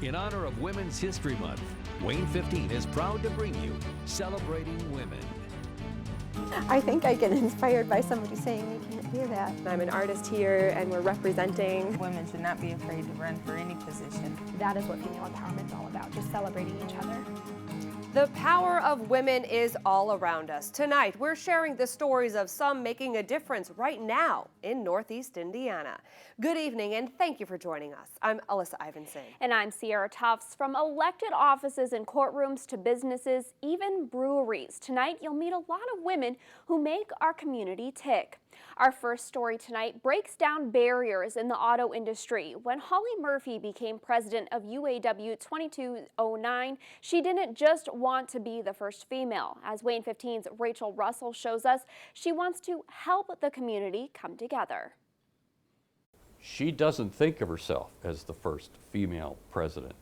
In honor of Women's History Month, Wayne 15 is proud to bring you Celebrating Women. I think I get inspired by somebody saying you can't do that. I'm an artist here and we're representing. Women should not be afraid to run for any position. That is what female empowerment is all about, just celebrating each other. The power of women is all around us. Tonight, we're sharing the stories of some making a difference right now in Northeast Indiana. Good evening and thank you for joining us. I'm Alyssa Ivinson. And I'm Sierra Tufts. From elected offices and courtrooms to businesses, even breweries. Tonight, you'll meet a lot of women who make our community tick. Our first story tonight breaks down barriers in the auto industry. When Holly Murphy became president of UAW 2209, she didn't just want to be the first female. As Wayne 15's Rachel Russell shows us, she wants to help the community come together. She doesn't think of herself as the first female president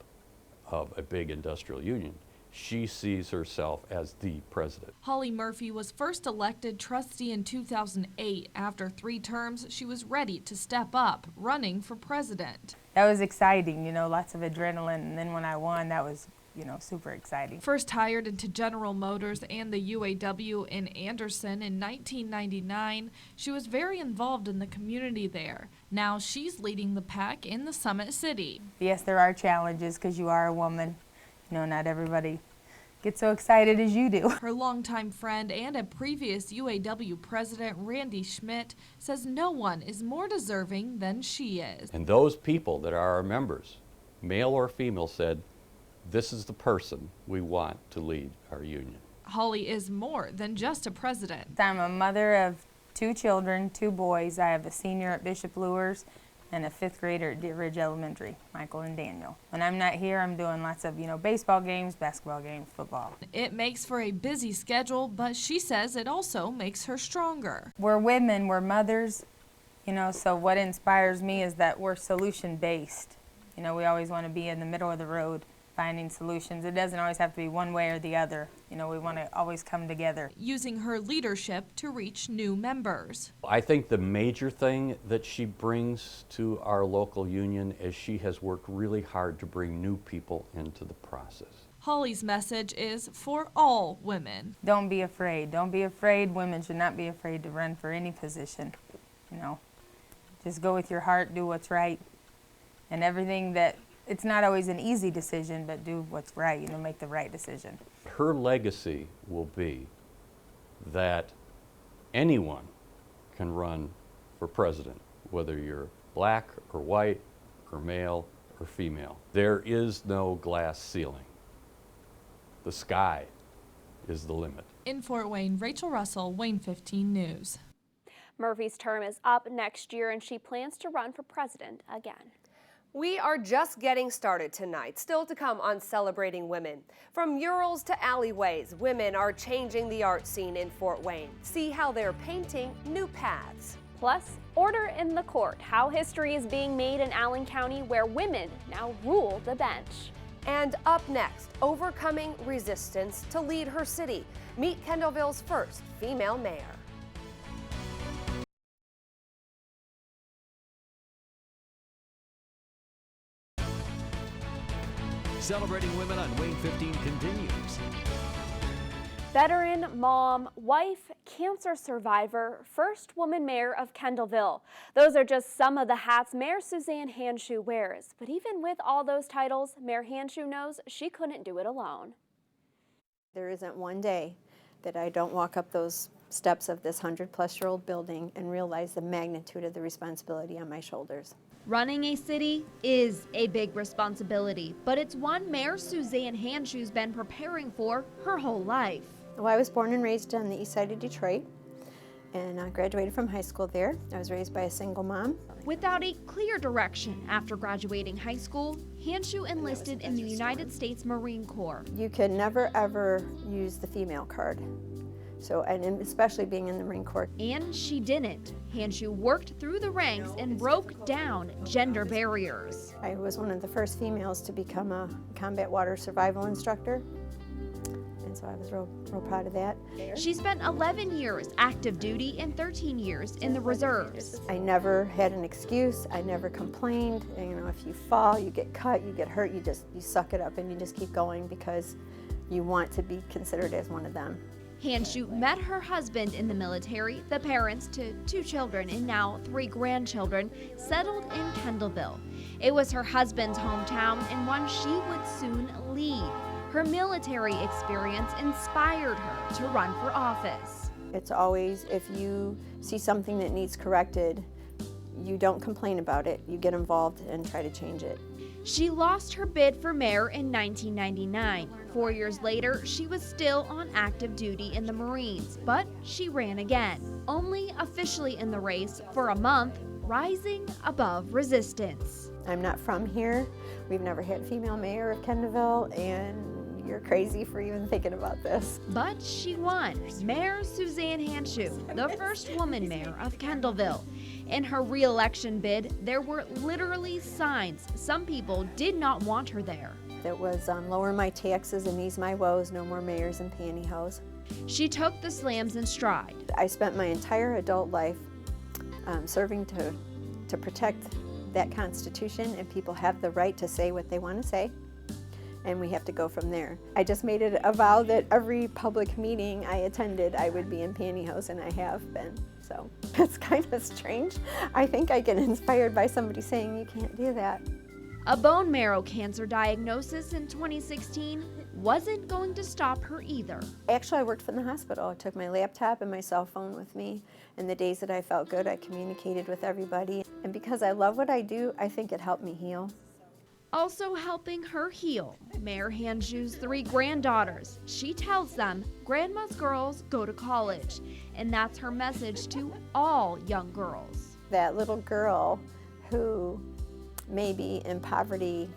of a big industrial union. She sees herself as the president. Holly Murphy was first elected trustee in 2008. After 3 terms, she was ready to step up, running for president. That was exciting, you know, lots of adrenaline, and then when I won, that was, you know, super exciting. First hired into General Motors and the UAW in Anderson in 1999, she was very involved in the community there. Now she's leading the pack in the Summit City. Yes, there are challenges because you are a woman. You know, not everybody gets so excited as you do. Her longtime friend and a previous UAW president, Randy Schmidt, says no one is more deserving than she is. And those people that are our members, male or female, said, this is the person we want to lead our union. Holly is more than just a president. I'm a mother of 2 children, 2 boys. I have a senior at Bishop Lures and a 5th grader at Deer Ridge Elementary, Michael and Daniel. When I'm not here, I'm doing lots of, you know, baseball games, basketball games, football. It makes for a busy schedule, but she says it also makes her stronger. We're women, we're mothers, you know, so what inspires me is that we're solution-based. You know, we always want to be in the middle of the road, finding solutions. It doesn't always have to be one way or the other. You know, we want to always come together. Using her leadership to reach new members. I think the major thing that she brings to our local union is she has worked really hard to bring new people into the process. Holly's message is for all women. Don't be afraid. Don't be afraid. Women should not be afraid to run for any position. You know, just go with your heart, do what's right, and everything that it's not always an easy decision, but do what's right, you know, make the right decision. Her legacy will be that anyone can run for president, whether you're black or white or male or female. There is no glass ceiling. The sky is the limit. In Fort Wayne, Rachel Russell, Wayne 15 News. Murphy's term is up next year and she plans to run for president again. We are just getting started tonight. Still to come on Celebrating Women. From murals to alleyways, women are changing the art scene in Fort Wayne. See how they're painting new paths. Plus, order in the court, how history is being made in Allen County where women now rule the bench. And up next, overcoming resistance to lead her city. Meet Kendallville's first female mayor. Celebrating Women on Wayne 15 continues. Veteran, mom, wife, cancer survivor, first woman mayor of Kendallville. Those are just some of the hats Mayor Suzanne Hanshew wears. But even with all those titles, Mayor Hanshew knows she couldn't do it alone. There isn't one day that I don't walk up those steps of this 100-plus-year-old building and realize the magnitude of the responsibility on my shoulders. Running a city is a big responsibility, but it's one Mayor Suzanne Hanshew's been preparing for her whole life. Well, I was born and raised on the east side of Detroit, and I graduated from high school there. I was raised by a single mom. Without a clear direction after graduating high school, Hanshew enlisted in the United States Marine Corps. You could never, ever use the female card. So, and especially being in the Marine Corps. And she didn't. Hanshew worked through the ranks and broke down gender barriers. I was one of the first females to become a combat water survival instructor. And so I was real proud of that. She spent 11 years active duty and 13 years in the reserves. I never had an excuse. I never complained. And, you know, if you fall, you get cut, you get hurt, you suck it up and you just keep going because you want to be considered as one of them. Hanshu met her husband in the military. The parents to 2 children and now 3 grandchildren settled in Kendallville. It was her husband's hometown and one she would soon leave. Her military experience inspired her to run for office. It's always, if you see something that needs corrected, you don't complain about it. You get involved and try to change it. She lost her bid for mayor in 1999. 4 years later, she was still on active duty in the Marines, but she ran again, only officially in the race for a month, rising above resistance. I'm not from here. We've never had a female mayor of Kendallville, and you're crazy for even thinking about this. But she won. Mayor Suzanne Hanshu, the first woman mayor of Kendallville. In her re-election bid, there were literally signs. Some people did not want her there. It was lower my taxes and ease my woes, no more mayors and pantyhose. She took the slams in stride. I spent my entire adult life serving to protect that Constitution, and people have the right to say what they want to say, and we have to go from there. I just made it a vow that every public meeting I attended, I would be in pantyhose, and I have been. So it's kind of strange. I think I get inspired by somebody saying you can't do that. A bone marrow cancer diagnosis in 2016 wasn't going to stop her either. Actually, I worked from the hospital. I took my laptop and my cell phone with me, and the days that I felt good, I communicated with everybody. And because I love what I do, I think it helped me heal. Also helping her heal, Mayor Hanshu's 3 granddaughters. She tells them grandma's girls go to college, and that's her message to all young girls. That little girl who may be in poverty,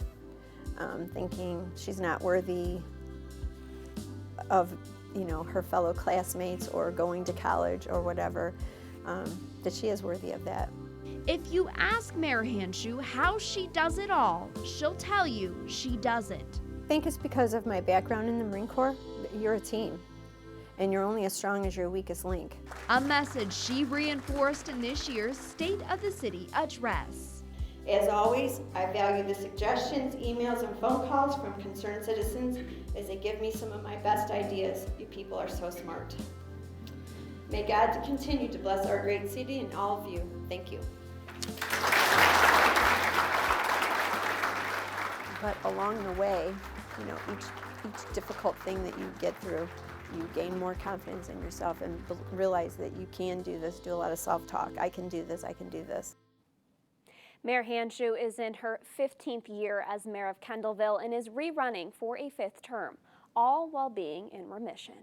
thinking she's not worthy of, you know, her fellow classmates or going to college or whatever, that she is worthy of that. If you ask Mayor Hanshu how she does it all, she'll tell you she does it. I think it's because of my background in the Marine Corps. You're a team, and you're only as strong as your weakest link. A message she reinforced in this year's State of the City address. As always, I value the suggestions, emails, and phone calls from concerned citizens as they give me some of my best ideas. You people are so smart. May God continue to bless our great city and all of you. Thank you. But along the way, you know, each difficult thing that you get through, you gain more confidence in yourself and realize that you can do this, do a lot of self-talk. I can do this, I can do this. Mayor Hanshu is in her 15th year as mayor of Kendallville and is rerunning for a 5th term, all while being in remission.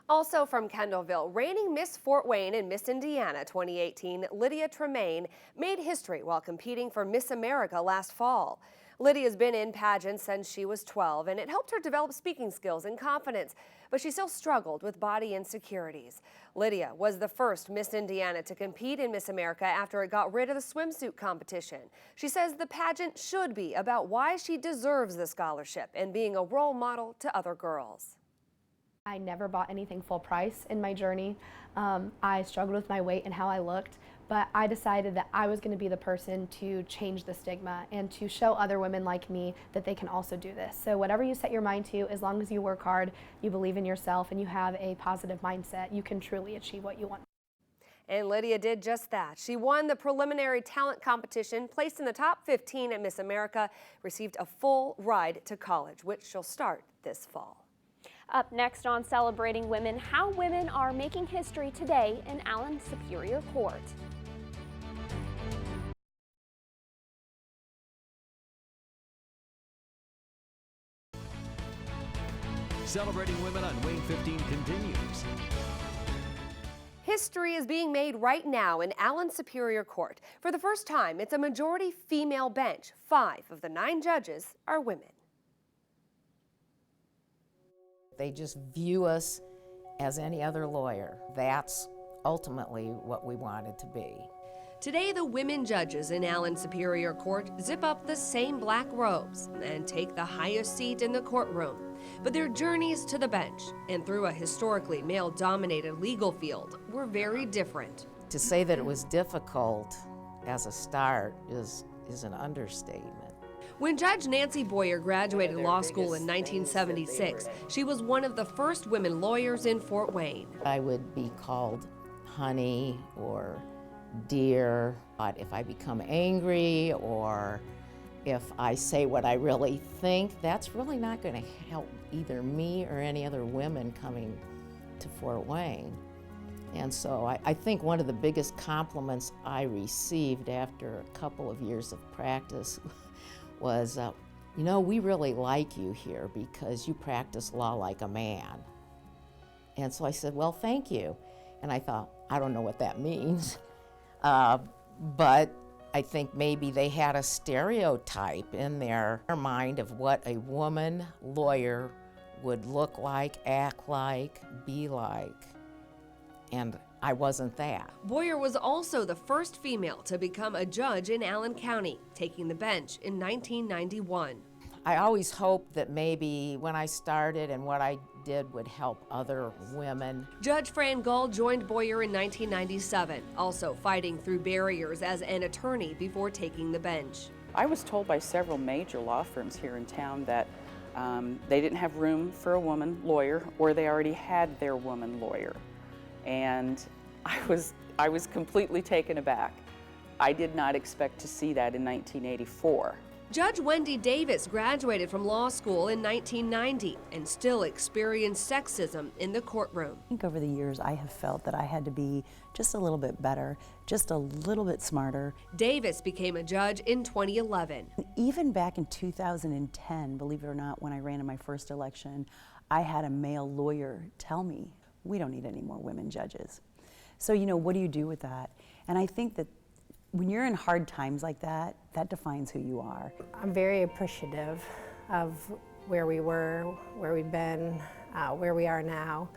Also from Kendallville, reigning Miss Fort Wayne and Miss Indiana 2018, Lydia Tremaine made history while competing for Miss America last fall. Lydia's been in pageants since she was 12, and it helped her develop speaking skills and confidence, but she still struggled with body insecurities. Lydia was the first Miss Indiana to compete in Miss America after it got rid of the swimsuit competition. She says the pageant should be about why she deserves the scholarship and being a role model to other girls. I never bought anything full price in my journey. I struggled with my weight and how I looked, but I decided that I was going to be the person to change the stigma and to show other women like me that they can also do this. So whatever you set your mind to, as long as you work hard, you believe in yourself, and you have a positive mindset, you can truly achieve what you want. And Lydia did just that. She won the preliminary talent competition, placed in the top 15 at Miss America, received a full ride to college, which she'll start this fall. Up next on Celebrating Women, how women are making history today in Allen Superior Court. Celebrating Women on Wayne 15 continues. History is being made right now in Allen Superior Court. For the first time, it's a majority female bench. 5 of the 9 judges are women. They just view us as any other lawyer. That's ultimately what we wanted to be. Today, the women judges in Allen Superior Court zip up the same black robes and take the highest seat in the courtroom. But their journeys to the bench and through a historically male-dominated legal field were very different. To say that it was difficult as a start is an understatement. When Judge Nancy Boyer graduated law school in 1976, she was one of the first women lawyers in Fort Wayne. I would be called honey or dear, but if I become angry or if I say what I really think, that's really not going to help either me or any other women coming to Fort Wayne. And so I think one of the biggest compliments I received after a couple of years of practice was, you know, we really like you here because you practice law like a man. And so I said, well, thank you. And I thought, I don't know what that means. But I think maybe they had a stereotype in their mind of what a woman lawyer would look like, act like, be like. And I wasn't that. Boyer was also the first female to become a judge in Allen County, taking the bench in 1991. I always hoped that maybe when I started and what I did would help other women. Judge Fran Gull joined Boyer in 1997, also fighting through barriers as an attorney before taking the bench. I was told by several major law firms here in town that they didn't have room for a woman lawyer, or they already had their woman lawyer. And I was completely taken aback. I did not expect to see that in 1984. Judge Wendy Davis graduated from law school in 1990 and still experienced sexism in the courtroom. I think over the years I have felt that I had to be just a little bit better, just a little bit smarter. Davis became a judge in 2011. Even back in 2010, believe it or not, when I ran in my first election, I had a male lawyer tell me, we don't need any more women judges. So, you know, what do you do with that? And I think that when you're in hard times like that, that defines who you are. I'm very appreciative of where we were, where we've been, where we are now,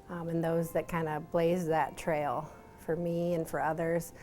and those that kind of blazed that trail for me and for others,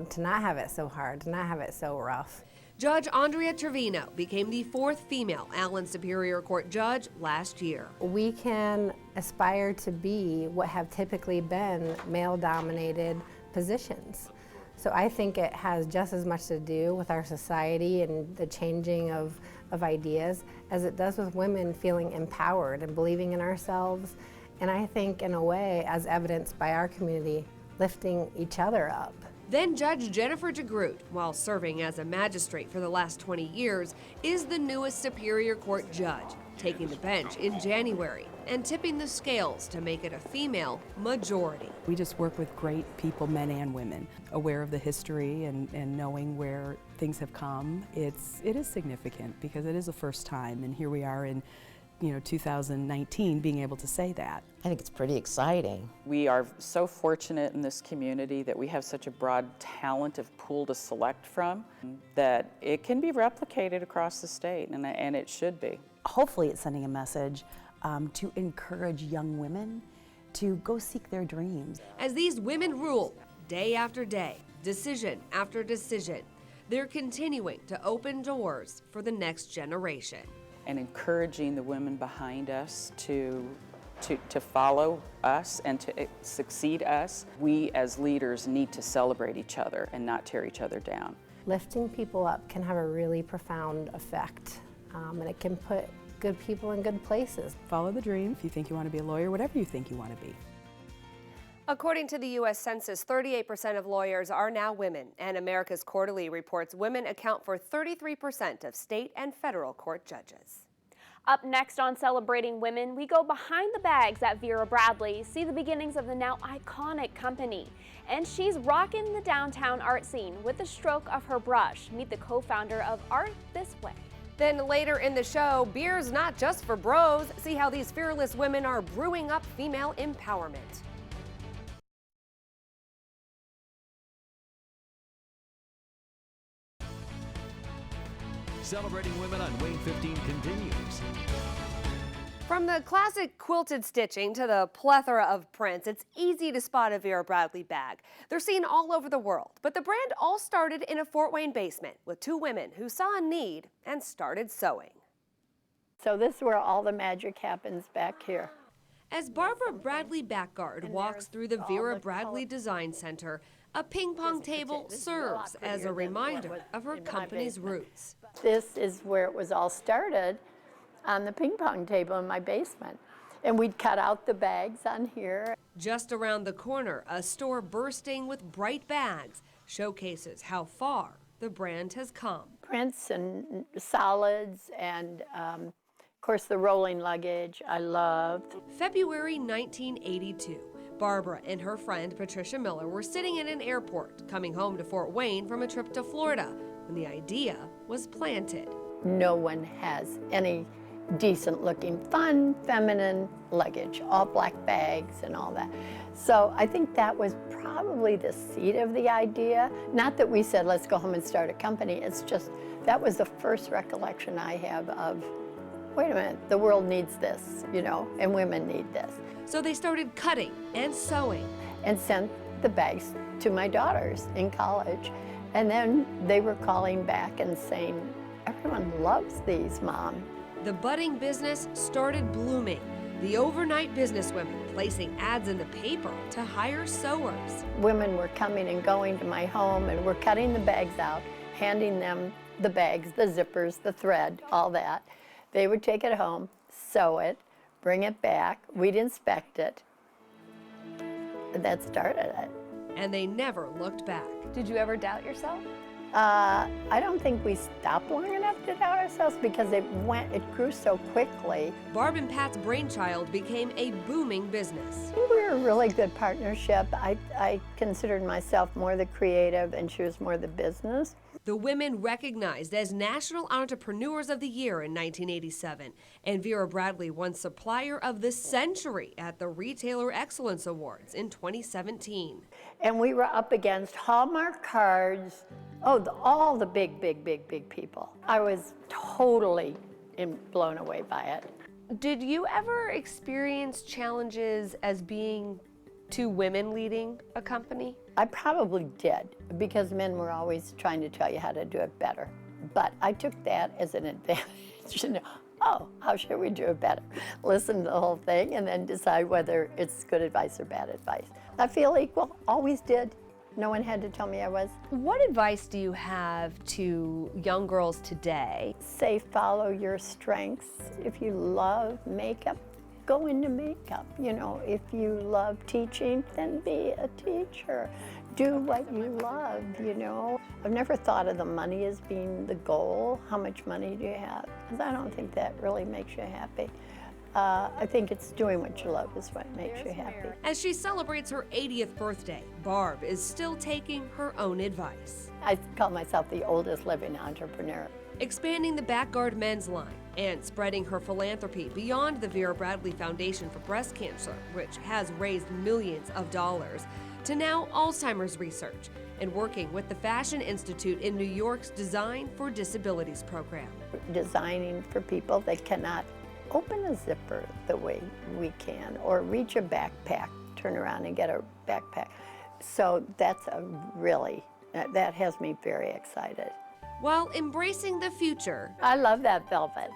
to not have it so hard, to not have it so rough. Judge Andrea Trevino became the fourth female Allen Superior Court judge last year. We can aspire to be what have typically been male-dominated positions. So I think it has just as much to do with our society and the changing of ideas as it does with women feeling empowered and believing in ourselves. And I think in a way, as evidenced by our community, lifting each other up. Then Judge Jennifer DeGroot, while serving as a magistrate for the last 20 years, is the newest Superior Court judge, taking the bench in January and tipping the scales to make it a female majority. We just work with great people, men and women, aware of the history and knowing where things have come. It is significant because it is the first time, and here we are in 2019 being able to say that. I think it's pretty exciting. We are so fortunate in this community that we have such a broad talented pool to select from that it can be replicated across the state, and it should be. Hopefully it's sending a message to encourage young women to go seek their dreams. As these women rule day after day, decision after decision, they're continuing to open doors for the next generation. And encouraging the women behind us to follow us and to succeed us. We as leaders need to celebrate each other and not tear each other down. Lifting people up can have a really profound effect, and it can put good people in good places. Follow the dream. If you think you want to be a lawyer, whatever you think you want to be. According to the U.S. Census, 38% of lawyers are now women, and America's Quarterly reports women account for 33% of state and federal court judges. Up next on Celebrating Women, we go behind the bags at Vera Bradley, see the beginnings of the now iconic company. And she's rocking the downtown art scene with the stroke of her brush. Meet the co-founder of Art This Way. Then later in the show, beer's not just for bros. See how these fearless women are brewing up female empowerment. Celebrating Women on Wayne 15 continues. From the classic quilted stitching to the plethora of prints, it's easy to spot a Vera Bradley bag. They're seen all over the world, but the brand all started in a Fort Wayne basement with two women who saw a need and started sewing. So this is where all the magic happens back here. As Barbara Bradley Backguard walks through the Vera Bradley Design Center, a ping pong table serves as a reminder of her company's roots. This is where it was all started, on the ping pong table in my basement. And we'd cut out the bags on here. Just around the corner, a store bursting with bright bags showcases how far the brand has come. Prints and solids and of course the rolling luggage I loved. February 1982, Barbara and her friend Patricia Miller were sitting in an airport coming home to Fort Wayne from a trip to Florida when the idea was planted. No one has any decent looking, fun, feminine luggage, all black bags and all that. So I think that was probably the seed of the idea. Not that we said, let's go home and start a company. It's just, that was the first recollection I have of, wait a minute, the world needs this, you know, and women need this. So they started cutting and sewing. And sent the bags to my daughters in college. And then they were calling back and saying, everyone loves these, Mom. The budding business started blooming. The overnight businesswomen placing ads in the paper to hire sewers. Women were coming and going to my home and were cutting the bags out, handing them the bags, the zippers, the thread, all that. They would take it home, sew it, bring it back, we'd inspect it, and that started it. And they never looked back. Did you ever doubt yourself? I don't think we stopped long enough to doubt ourselves because it grew so quickly. Barb and Pat's brainchild became a booming business. I think we were a really good partnership. I considered myself more the creative and she was more the business. The women recognized as National Entrepreneurs of the Year in 1987, and Vera Bradley won Supplier of the Century at the Retailer Excellence Awards in 2017. And we were up against Hallmark cards, all the big people. I was totally blown away by it. Did you ever experience challenges as being two women leading a company? I probably did, because men were always trying to tell you how to do it better. But I took that as an advantage, you know. Oh, how should we do it better? Listen to the whole thing and then decide whether it's good advice or bad advice. I feel equal, always did. No one had to tell me I was. What advice do you have to young girls today? Say follow your strengths. If you love makeup, go into makeup. You know, if you love teaching, then be a teacher. Do what you love, you know. I've never thought of the money as being the goal. How much money do you have? Because I don't think that really makes you happy. I think it's doing what you love is what makes you happy. As she celebrates her 80th birthday, Barb is still taking her own advice. I call myself the oldest living entrepreneur. Expanding the Backguard men's line and spreading her philanthropy beyond the Vera Bradley Foundation for Breast Cancer, which has raised millions of dollars, to now Alzheimer's research and working with the Fashion Institute in New York's Design for Disabilities program. Designing for people that cannot open a zipper the way we can, or reach a backpack, turn around and get a backpack. So that's that has me very excited. While embracing the future, I love that velvet.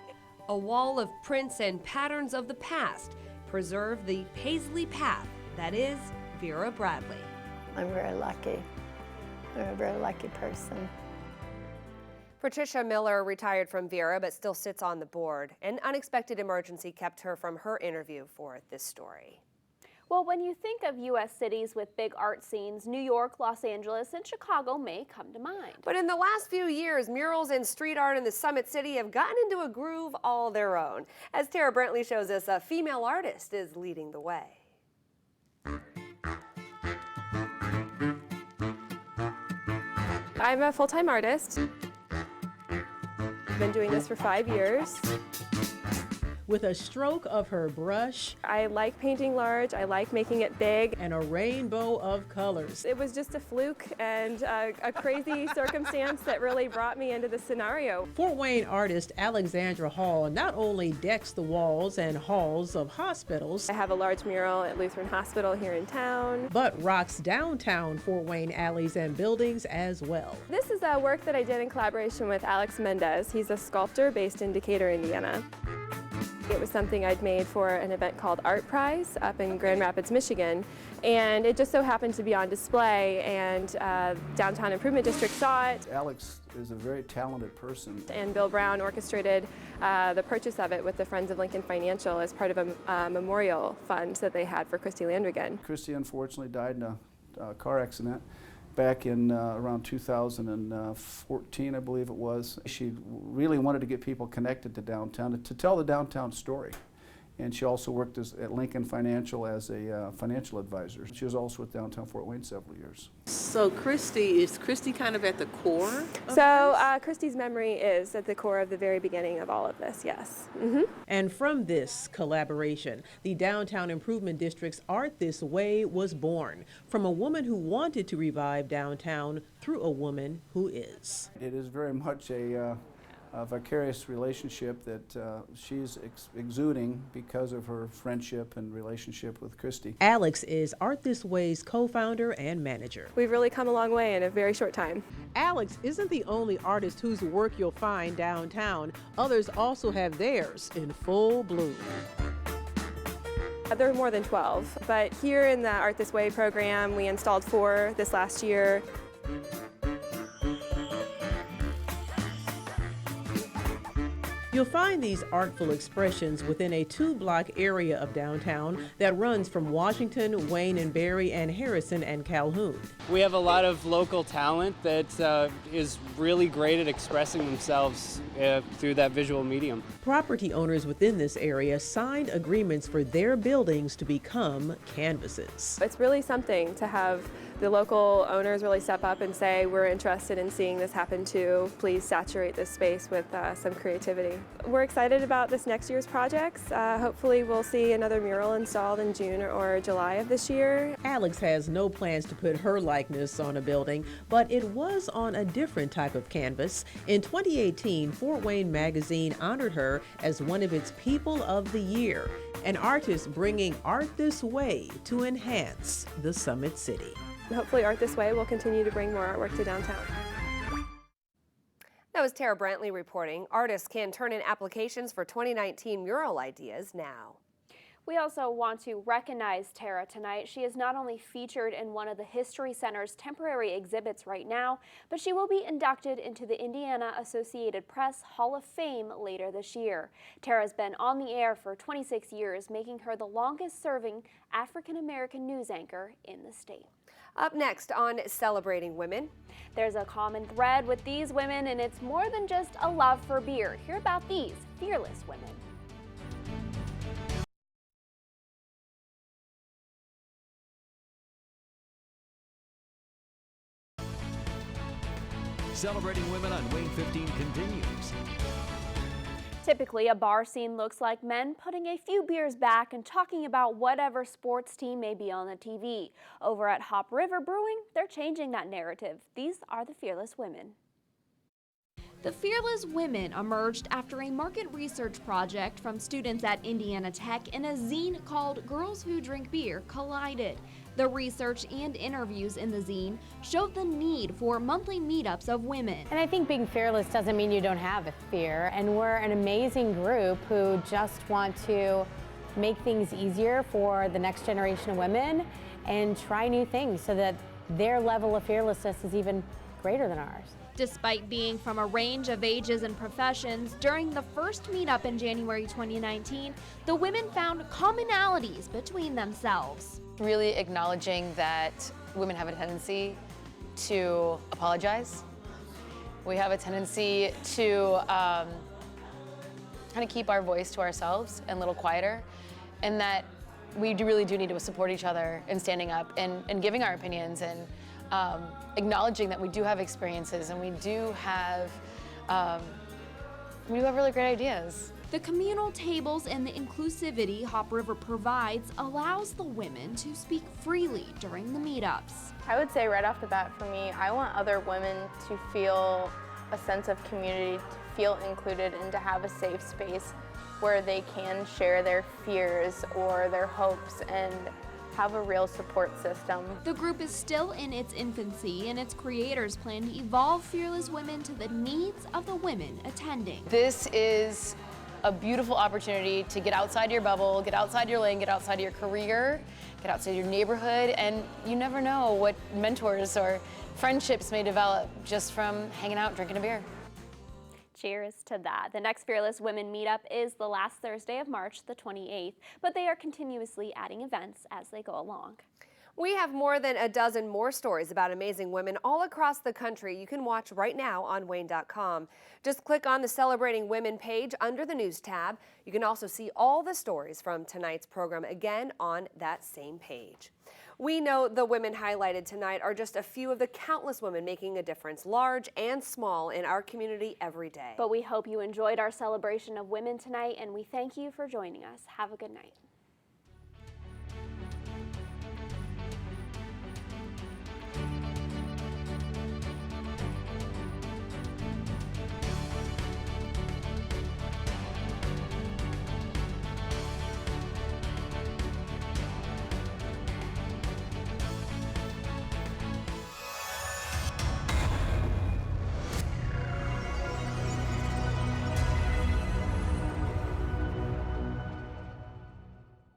A wall of prints and patterns of the past preserve the paisley path that is Vera Bradley. I'm very lucky. I'm a very lucky person. Patricia Miller retired from Vera but still sits on the board. An unexpected emergency kept her from her interview for this story. Well, when you think of U.S. cities with big art scenes, New York, Los Angeles, and Chicago may come to mind. But in the last few years, murals and street art in the Summit City have gotten into a groove all their own. As Tara Brantley shows us, a female artist is leading the way. I'm a full-time artist. I've been doing this for 5 years. With a stroke of her brush, I like painting large, I like making it big. And a rainbow of colors. It was just a fluke and a crazy circumstance that really brought me into the scenario. Fort Wayne artist Alexandra Hall not only decks the walls and halls of hospitals, I have a large mural at Lutheran Hospital here in town, but rocks downtown Fort Wayne alleys and buildings as well. This is a work that I did in collaboration with Alex Mendez. He's a sculptor based in Decatur, Indiana. It was something I'd made for an event called Art Prize up in Grand Rapids, Michigan, and it just so happened to be on display, and Downtown Improvement District saw it. Alex is a very talented person. And Bill Brown orchestrated the purchase of it with the Friends of Lincoln Financial as part of a memorial fund that they had for Christy Landrigan. Christy unfortunately died in a car accident back in around 2014, I believe it was. She really wanted to get people connected to downtown, to tell the downtown story. And she also worked at Lincoln Financial as a financial advisor. She was also with Downtown Fort Wayne several years. So is Christy kind of at the core of So Christy's memory is at the core of the very beginning of all of this, yes. And from this collaboration, the Downtown Improvement District's Art This Way was born from a woman who wanted to revive downtown through a woman who is. It is very much a vicarious relationship that she's exuding because of her friendship and relationship with Christy. Alex is Art This Way's co-founder and manager. We've really come a long way in a very short time. Alex isn't the only artist whose work you'll find downtown. Others also have theirs in full bloom. There are more than 12, but here in the Art This Way program, we installed 4 this last year. You'll find these artful expressions within a 2-block area of downtown that runs from Washington, Wayne and Berry, and Harrison and Calhoun. We have a lot of local talent that is really great at expressing themselves through that visual medium. Property owners within this area signed agreements for their buildings to become canvases. It's really something to have the local owners really step up and say, we're interested in seeing this happen too. Please saturate this space with some creativity. We're excited about this next year's projects. Hopefully we'll see another mural installed in June or July of this year. Alex has no plans to put her likeness on a building, but it was on a different type of canvas. In 2018, Fort Wayne Magazine honored her as one of its People of the Year, an artist bringing art this way to enhance the Summit City. Hopefully Art This Way will continue to bring more artwork to downtown. That was Vera Bradley reporting. Artists can turn in applications for 2019 mural ideas now. We also want to recognize Tara tonight. She is not only featured in one of the History Center's temporary exhibits right now, but she will be inducted into the Indiana Associated Press Hall of Fame later this year. Tara's been on the air for 26 years, making her the longest-serving African-American news anchor in the state. Up next on Celebrating Women. There's a common thread with these women, and it's more than just a love for beer. Hear about these fearless women. Celebrating Women on Wayne 15 continues. Typically, a bar scene looks like men putting a few beers back and talking about whatever sports team may be on the TV. Over at Hop River Brewing, they're changing that narrative. These are the Fearless Women. The Fearless Women emerged after a market research project from students at Indiana Tech and a zine called Girls Who Drink Beer collided. The research and interviews in the zine showed the need for monthly meetups of women. And I think being fearless doesn't mean you don't have a fear. And we're an amazing group who just want to make things easier for the next generation of women and try new things so that their level of fearlessness is even greater than ours. Despite being from a range of ages and professions, during the first meetup in January 2019, the women found commonalities between themselves. Really acknowledging that women have a tendency to apologize. We have a tendency to kind of keep our voice to ourselves and a little quieter, and that we really do need to support each other in standing up and giving our opinions and acknowledging that we do have experiences and we do have really great ideas. The communal tables and the inclusivity Hop River provides allows the women to speak freely during the meetups. I would say right off the bat for me, I want other women to feel a sense of community, to feel included, and to have a safe space where they can share their fears or their hopes and have a real support system. The group is still in its infancy, and its creators plan to evolve Fearless Women to the needs of the women attending. This is a beautiful opportunity to get outside your bubble, get outside your lane, get outside your career, get outside your neighborhood, and you never know what mentors or friendships may develop just from hanging out, drinking a beer. Cheers to that. The next Fearless Women Meetup is the last Thursday of March, the 28th, but they are continuously adding events as they go along. We have more than a dozen more stories about amazing women all across the country you can watch right now on WANE.com. Just click on the Celebrating Women page under the News tab. You can also see all the stories from tonight's program again on that same page. We know the women highlighted tonight are just a few of the countless women making a difference, large and small, in our community every day. But we hope you enjoyed our celebration of women tonight, and we thank you for joining us. Have a good night.